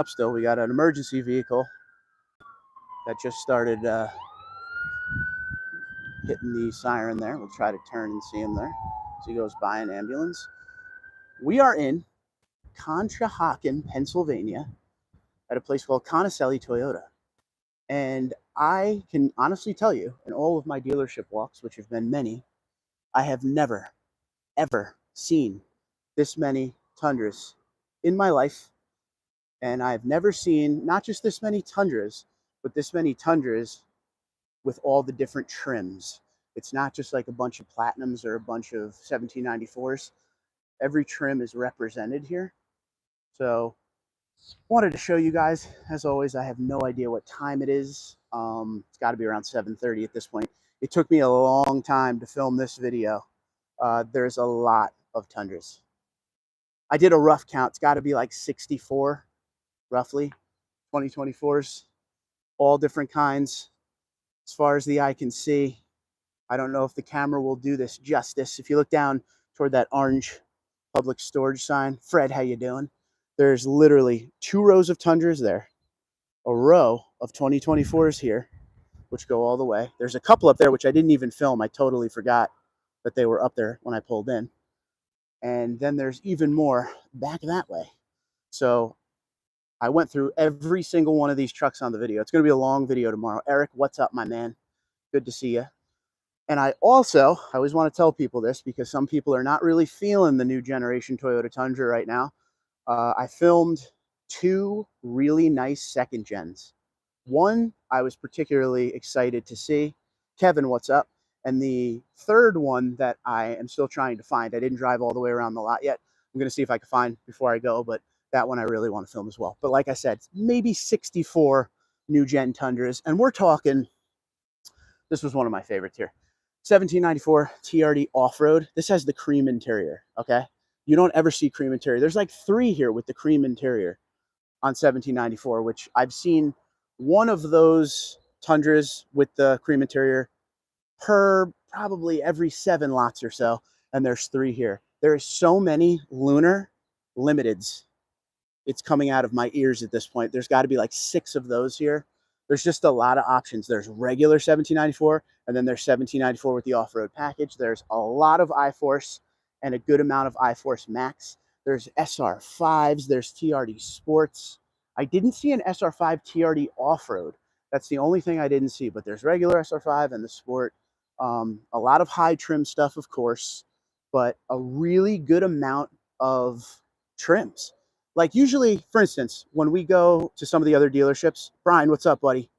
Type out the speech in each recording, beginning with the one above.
up still. We got an emergency vehicle that just started hitting the siren there. We'll try to turn and see him there. So he goes by an ambulance. We are in Conshohocken, Pennsylvania, at a place called Conicelli Toyota. And I can honestly tell you, in all of my dealership walks, which have been many, I have never, ever seen this many Tundras in my life. And I've never seen not just this many Tundras, but this many Tundras with all the different trims. It's not just like a bunch of Platinums or a bunch of 1794s. Every trim is represented here. So wanted to show you guys. As always, I have no idea what time it is. It's got to be around 7:30 at this point. It took me a long time to film this video. There's a lot of Tundras. I did a rough count. It's got to be like 64, roughly, 2024s, all different kinds. As far as the eye can see, I don't know if the camera will do this justice. If you look down toward that orange public storage sign, Fred, how you doing? There's literally 2 rows of Tundras there, a row of 2024s here, which go all the way. There's a couple up there, which I didn't even film. I totally forgot that they were up there when I pulled in. And then there's even more back that way. So I went through every single one of these trucks on the video. It's going to be a long video tomorrow. Eric, what's up, my man? Good to see you. And I always want to tell people this because some people are not really feeling the new generation Toyota Tundra right now. I filmed 2 really nice second gens. One I was particularly excited to see. Kevin, what's up? And the third one that I am still trying to find, I didn't drive all the way around the lot yet. I'm going to see if I can find before I go, but that one I really want to film as well. But like I said, maybe 64 new gen Tundras. And we're talking, this was one of my favorites here. 1794 TRD off-road. This has the cream interior, okay? You don't ever see cream interior. There's like 3 here with the cream interior on 1794, which I've seen one of those Tundras with the cream interior per probably every 7 lots or so, and there's 3 here. There is so many Lunar Limiteds. It's coming out of my ears at this point. There's got to be like 6 of those here. There's just a lot of options. There's regular 1794, and then there's 1794 with the off-road package. There's a lot of iForce and a good amount of iForce Max. There's SR5s. There's TRD Sports. I didn't see an SR5 TRD off-road. That's the only thing I didn't see, but there's regular SR5 and the Sport. A lot of high trim stuff, of course, but a really good amount of trims. Like usually, for instance, when we go to some of the other dealerships, Brian, what's up, buddy?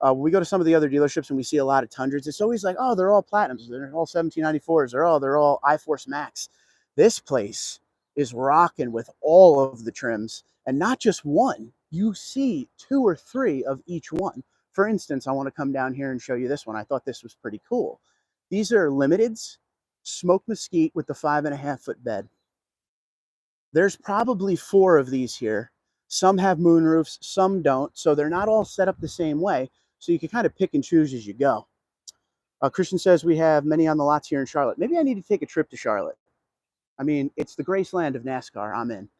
When we go to some of the other dealerships and we see a lot of Tundras, it's always like, oh, they're all Platinums, they're all 1794s, they're all iForce Max. This place is rocking with all of the trims, and not just one. You see 2 or 3 of each one. For instance, I want to come down here and show you this one. I thought this was pretty cool. These are Limiteds, Smoke Mesquite with the 5.5-foot bed. There's probably 4 of these here. Some have moonroofs, some don't, so they're not all set up the same way. So you can kind of pick and choose as you go. Christian says we have many on the lots here in Charlotte. Maybe I need to take a trip to Charlotte. I mean, it's the Graceland of NASCAR. I'm in.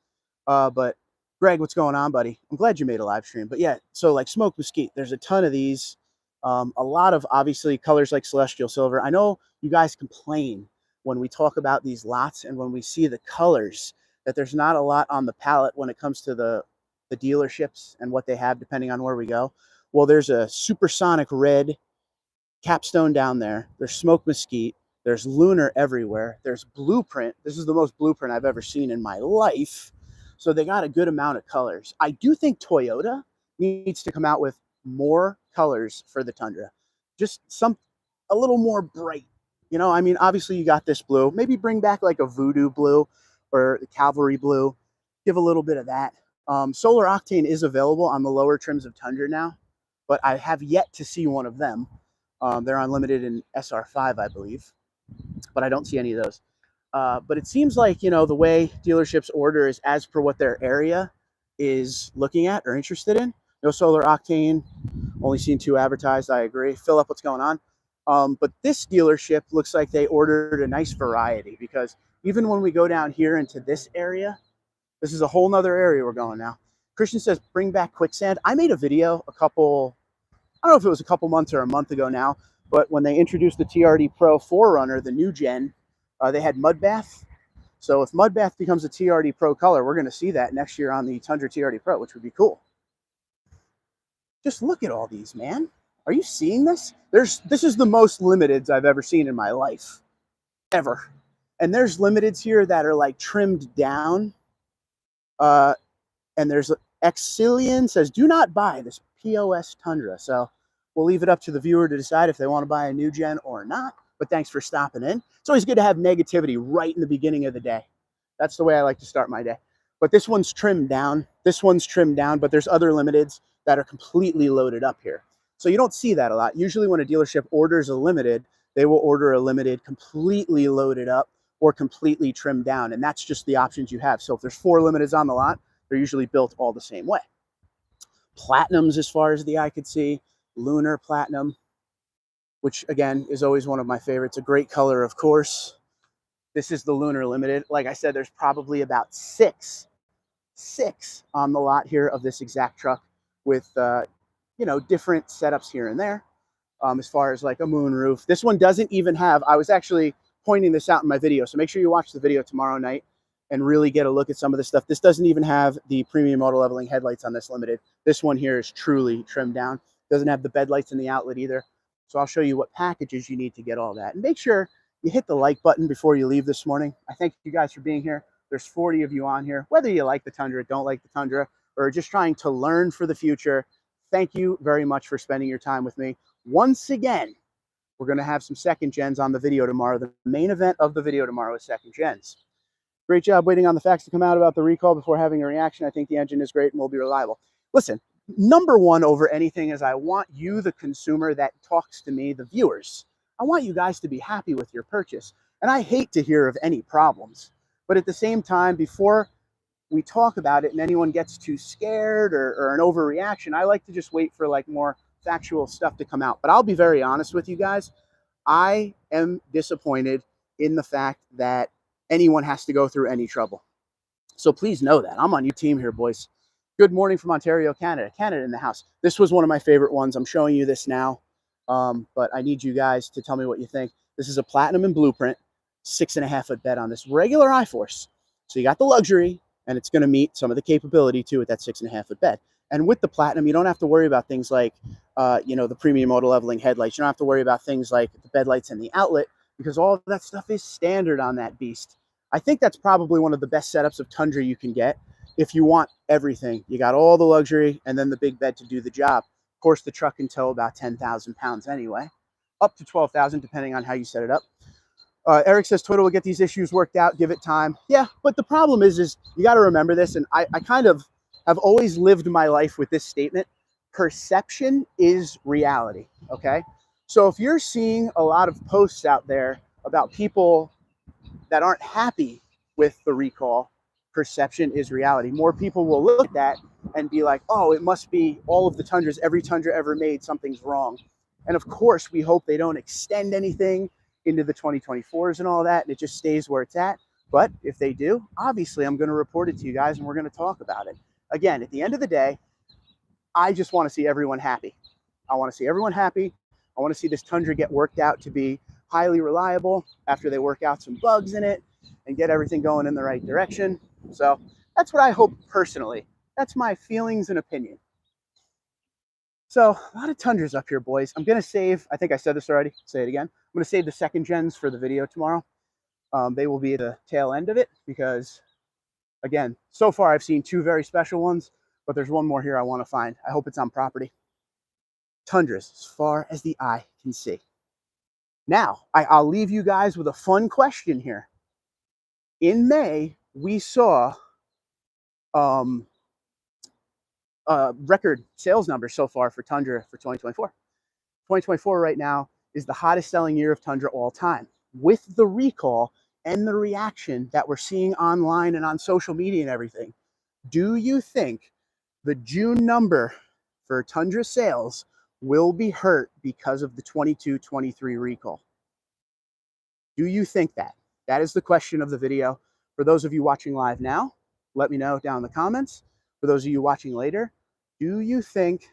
But Greg, what's going on, buddy? I'm glad you made a live stream. But yeah, so like Smoke Mesquite, there's a ton of these. A lot of, obviously, colors like Celestial Silver. I know you guys complain when we talk about these lots and when we see the colors that there's not a lot on the palette when it comes to the dealerships and what they have depending on where we go. Well, there's a supersonic red Capstone down there. There's Smoke Mesquite. There's Lunar everywhere. There's Blueprint. This is the most Blueprint I've ever seen in my life. So they got a good amount of colors. I do think Toyota needs to come out with more colors for the Tundra. Just a little more bright. You know, I mean, obviously you got this blue. Maybe bring back like a Voodoo blue or the Cavalry blue. Give a little bit of that. Solar Octane is available on the lower trims of Tundra now, but I have yet to see one of them. They're unlimited in SR5, I believe, but I don't see any of those. But it seems like, you know, the way dealerships order is as per what their area is looking at or interested in. No Solar Octane, only seen 2 advertised, I agree. Philip, what's going on? But this dealership looks like they ordered a nice variety, because even when we go down here into this area, this is a whole nother area we're going now. Christian says, bring back quicksand. I made a video I don't know if it was a couple months or a month ago now, but when they introduced the TRD Pro 4Runner, the new gen, they had mud bath. So if mud bath becomes a TRD Pro color, we're going to see that next year on the Tundra TRD Pro, which would be cool. Just look at all these, man. Are you seeing this? This is the most limiteds I've ever seen in my life, ever. And there's limiteds here that are like trimmed down. And there's Exilian says, do not buy this POS Tundra. So we'll leave it up to the viewer to decide if they want to buy a new gen or not. But thanks for stopping in. It's always good to have negativity right in the beginning of the day. That's the way I like to start my day. But this one's trimmed down. This one's trimmed down, but there's other limiteds that are completely loaded up here. So you don't see that a lot. Usually when a dealership orders a limited, they will order a limited completely loaded up or completely trimmed down. And that's just the options you have. So if there's 4 limiteds on the lot, they're usually built all the same way. Platinums as far as the eye could see, lunar platinum, which again is always one of my favorites. A great color, of course. This is the lunar limited. Like I said, there's probably about six on the lot here of this exact truck with, you know, different setups here and there. As far as like a moon roof. This one doesn't even have, I was actually pointing this out in my video, so make sure you watch the video tomorrow night and really get a look at some of this stuff. This doesn't even have the premium auto leveling headlights on this limited. This one here is truly trimmed down. Doesn't have the bed lights in the outlet either. So I'll show you what packages you need to get all that. And make sure you hit the like button before you leave this morning. I thank you guys for being here. There's 40 of you on here. Whether you like the Tundra, don't like the Tundra, or just trying to learn for the future, thank you very much for spending your time with me. Once again, we're going to have some second gens on the video tomorrow. The main event of the video tomorrow is second gens. Great job waiting on the facts to come out about the recall before having a reaction. I think the engine is great and will be reliable. Listen, number one over anything is I want you, the consumer that talks to me, the viewers. I want you guys to be happy with your purchase. And I hate to hear of any problems. But at the same time, before we talk about it and anyone gets too scared or an overreaction, I like to just wait for like more factual stuff to come out. But I'll be very honest with you guys. I am disappointed in the fact that anyone has to go through any trouble. So please know that. I'm on your team here, boys. Good morning from Ontario, Canada. Canada in the house. This was one of my favorite ones. I'm showing you this now. But I need you guys to tell me what you think. This is a platinum and blueprint, 6.5 foot bed on this regular iForce. So you got the luxury, and it's going to meet some of the capability too with that 6.5 foot bed. And with the platinum, you don't have to worry about things like, you know, the premium auto leveling headlights. You don't have to worry about things like the bed lights and the outlet, because all of that stuff is standard on that beast. I think that's probably one of the best setups of Tundra you can get if you want everything. You got all the luxury and then the big bed to do the job. Of course, the truck can tow about 10,000 pounds anyway, up to 12,000 depending on how you set it up. Eric says Toyota will get these issues worked out. Give it time. Yeah, but the problem is you got to remember this, and I kind of have always lived my life with this statement. Perception is reality, okay? So if you're seeing a lot of posts out there about people that aren't happy with the recall, perception is reality. More people will look at that and be like, oh, it must be all of the Tundras, every Tundra ever made, something's wrong. And of course, we hope they don't extend anything into the 2024s and all that, and it just stays where it's at. But if they do, obviously, I'm going to report it to you guys, and we're going to talk about it. Again, at the end of the day, I just want to see everyone happy. I want to see everyone happy. I want to see this Tundra get worked out to be highly reliable after they work out some bugs in it and get everything going in the right direction. So that's what I hope personally. That's my feelings and opinion. So a lot of Tundras up here, boys. I'm going to save, I think I said this already, say it again. I'm going to save the second gens for the video tomorrow. They will be at the tail end of it because, again, so far I've seen 2 very special ones, but there's one more here I want to find. I hope it's on property. Tundras as far as the eye can see. Now, I'll leave you guys with a fun question here. In May, we saw record sales numbers so far for Tundra for 2024. 2024 right now is the hottest selling year of Tundra all time. With the recall and the reaction that we're seeing online and on social media and everything, do you think the June number for Tundra sales will be hurt because of the 22-23 recall? Do you think that? That is the question of the video. For those of you watching live now, let me know down in the comments. for those of you watching later, do you think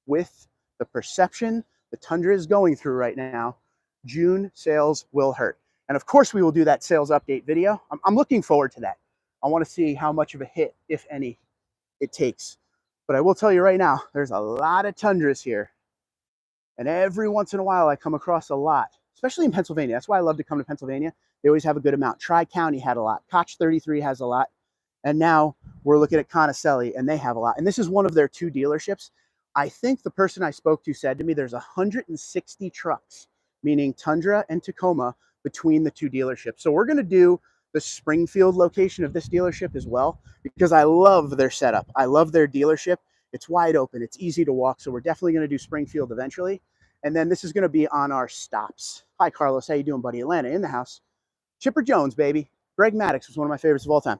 with the perception the Tundra is going through right now, June sales will hurt? And of course, we will do that sales update video. I'm looking forward to that. I want to see how much of a hit, if any, it takes. But I will tell you right now, there's a lot of Tundras here. And every once in a while, I come across a lot, especially in Pennsylvania. That's why I love to come to Pennsylvania. They always have a good amount. Tri-County had a lot. Koch 33 has a lot. And now we're looking at Conicelli, and they have a lot. And this is one of their 2 dealerships. I think the person I spoke to said to me there's 160 trucks, meaning Tundra and Tacoma, between the 2 dealerships. So we're going to do the Springfield location of this dealership as well, because I love their setup. I love their dealership. It's wide open. It's easy to walk. So we're definitely going to do Springfield eventually. And then this is going to be on our stops. Hi, Carlos. How you doing, buddy? Atlanta in the house. Chipper Jones, baby. Greg Maddox was one of my favorites of all time.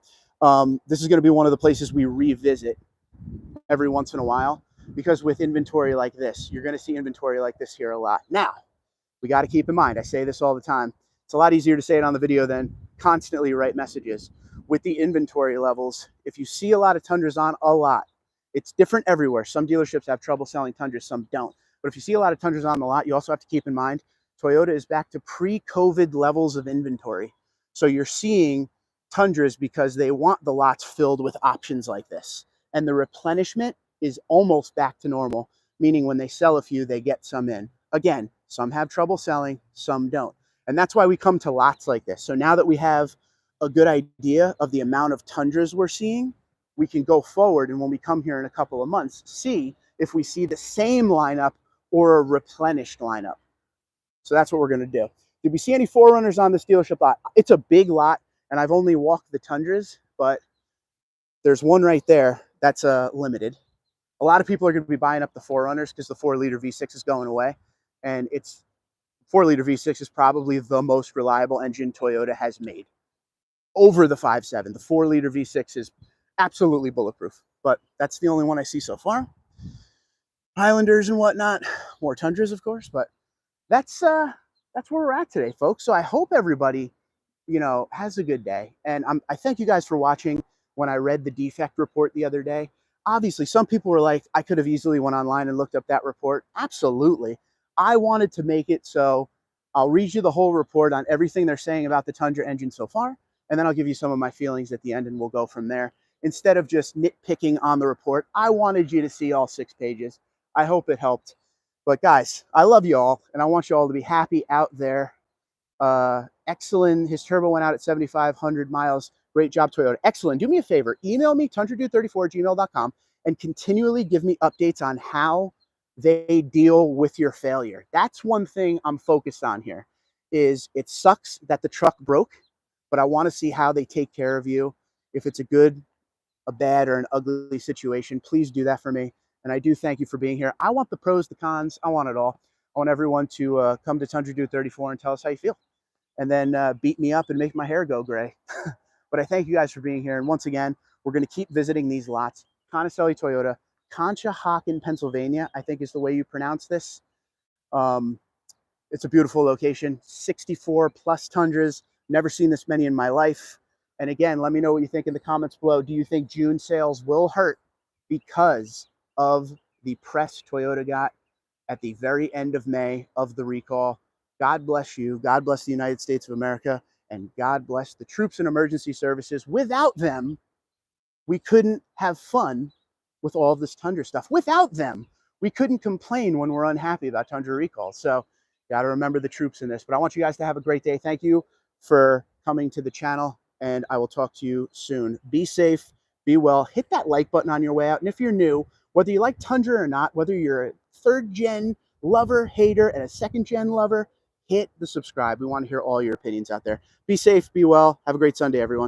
This is going to be one of the places we revisit every once in a while, because with inventory like this, you're going to see inventory like this here a lot. Now, we got to keep in mind, I say this all the time, it's a lot easier to say it on the video than constantly write messages. With the inventory levels, if you see a lot of Tundras on, a lot, it's different everywhere. Some dealerships have trouble selling Tundras, some don't. But if you see a lot of Tundras on the lot, you also have to keep in mind, Toyota is back to pre-COVID levels of inventory. So you're seeing Tundras because they want the lots filled with options like this. And the replenishment is almost back to normal, meaning when they sell a few, they get some in. Again, some have trouble selling, some don't. And that's why we come to lots like this. So now that we have a good idea of the amount of Tundras we're seeing, we can go forward, and when we come here in a couple of months, see if we see the same lineup or a replenished lineup. So that's what we're going to do. Did we see any 4Runners on this dealership lot? It's a big lot, and I've only walked the Tundras, but there's one right there that's limited. A lot of people are going to be buying up the 4Runners because the 4-liter V6 is going away, and it's 4-liter V6 is probably the most reliable engine Toyota has made over the 5.7. The 4-liter V6 is absolutely bulletproof, but that's the only one I see so far. Highlanders and whatnot, more Tundras, of course, but that's where we're at today, folks. So I hope everybody, has a good day. And I thank you guys for watching. When I read the defect report the other day, obviously some people were like, I could have easily went online and looked up that report. Absolutely. I wanted to make it so I'll read you the whole report on everything they're saying about the Tundra engine so far, and then I'll give you some of my feelings at the end, and we'll go from there. Instead of just nitpicking on the report, I wanted you to see all 6 pages. I hope it helped. But guys, I love you all, and I want you all to be happy out there. Excellent. His turbo went out at 7,500 miles. Great job, Toyota. Excellent. Do me a favor. Email me, tundradude34@gmail.com, and continually give me updates on how they deal with your failure. That's one thing I'm focused on here. Is it sucks that the truck broke, but I want to see how they take care of you. If it's a good, a bad, or an ugly situation, please do that for me. And I do thank you for being here. I want the pros, the cons. I want it all. I want everyone to come to Tundra Dude 34 and tell us how you feel. And then beat me up and make my hair go gray. But I thank you guys for being here. And once again, we're going to keep visiting these lots. Conicelli Toyota, Conshohocken, Pennsylvania, I think is the way you pronounce this. It's a beautiful location. 64 plus Tundras. Never seen this many in my life. And again, let me know what you think in the comments below. Do you think June sales will hurt because of the press Toyota got at the very end of May of the recall? God bless you. God bless the United States of America. And God bless the troops and emergency services. Without them, we couldn't have fun with all of this Tundra stuff. Without them, we couldn't complain when we're unhappy about Tundra recalls. So got to remember the troops in this. But I want you guys to have a great day. Thank you for coming to the channel, and I will talk to you soon. Be safe, be well. Hit that like button on your way out. And if you're new, whether you like Tundra or not, whether you're a 3rd-gen lover, hater, and a 2nd-gen lover, hit the subscribe. We want to hear all your opinions out there. Be safe, be well. Have a great Sunday, everyone.